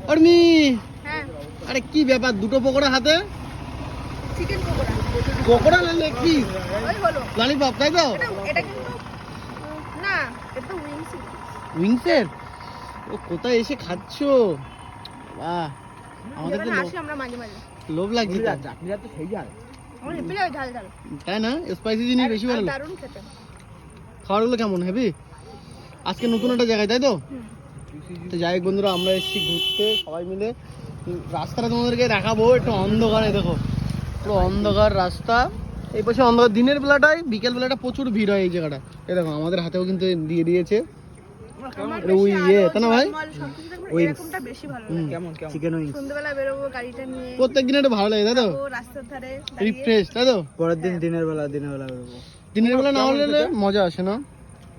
উর্মি হ্যাঁ আরে কি ব্যাপার দুটো পকোড়া হাতে chicken pakora pakora leg piece ওই হলো ললিপপ তাই তো এটা কিন্তু না এটা উইংস উইংসের ও কোথায় এসে খাচ্ছো বাহ আমাদের তো আসি আমরা মাঝে মাঝে লোভ লাগছে তো। চাটনিটা তো সেই যায়। আমার হেপি লাগে ঝাল ঝাল তাই না স্পাইসি জিনিস বেশি ভালো লাগে। দারুণ খেতে খাবারগুলো কেমন হেভি আজকে নতুন একটা জায়গায় তাই তো হুম। তো যাই হোক বন্ধুরা আমরা এসেছি ঘুরতে সবাই মিলে রাস্তাটা তোমাদেরকে দেখাবো একটু অন্ধকারে দেখো পুরো অন্ধকার রাস্তা এই পাশে অন্ধকার দিনের বেলাটায় বিকেল বেলাটা প্রচুর ভিড় হয় এই জায়গাটা এই দেখো আমাদের হাতেও কিন্তু দিয়ে দিয়েছে আমার এটা ওই ইয়ে তাই না ভাই ঝলমল সবকিছু দেখবেন Wings. এরকমটা বেশি ভালো হুম। লাগে কেমন কেমন চিকেন উইংস সন্ধ্যাবেলা বেরোবো গাড়িটা নিয়ে প্রত্যেকদিন এটা ভালো লাগে তাই তো ও রাস্তার ধারে দাঁড়িয়ে রিফ্রেশ তাই তো পরের দিন দিনের বেলা বেরোবো। দিনের বেলা না হলে মজা আসে না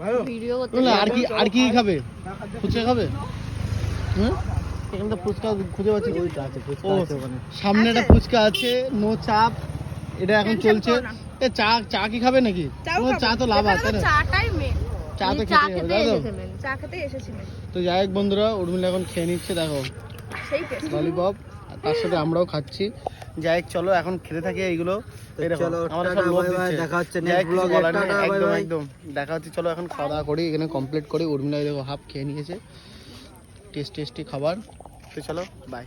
ভালো ভিডিও করতে বুঝলে আর কি খাবে ফুচকা খাবে হ্যাঁ এখানে তো ফুচকা খুঁজে পাচ্ছি ওইটা আছে ফুচকা ও আছে ওখানে। সামনে একটা ফুচকা আছে নো চাপ এটা এখন Tension চলছে করো না। এ চা কি খাবে নাকি তোমার চা তো লাভ আছে না চাটাই মেন চা তো খেতে হবে তাই তো চা খেতে এসেছি মেন তো যাই হোক বন্ধুরা উর্মিলা এখন খেয়ে নিচ্ছে দেখো সেই টেস্ট ললিপপ আর তার সাথে আমরাও খাচ্ছি যাই হোক চলো এখন খেতে থাকি এইগুলো এই দেখো, চলো, আমাদের টাটা, সব লোভ bye bye, দিচ্ছে। দেখা হচ্ছে যাই হোক, next কিছু vlog-এ, বলার নেই, টাটা, bye একদম bye। একদম দেখা হচ্ছে চলো এখন খাওয়া দাওয়া করি এখানে কমপ্লিট করি উর্মিলা এই দেখো হাফ খেয়ে নিয়েছে টেস্টি খাবার তো চলো বাই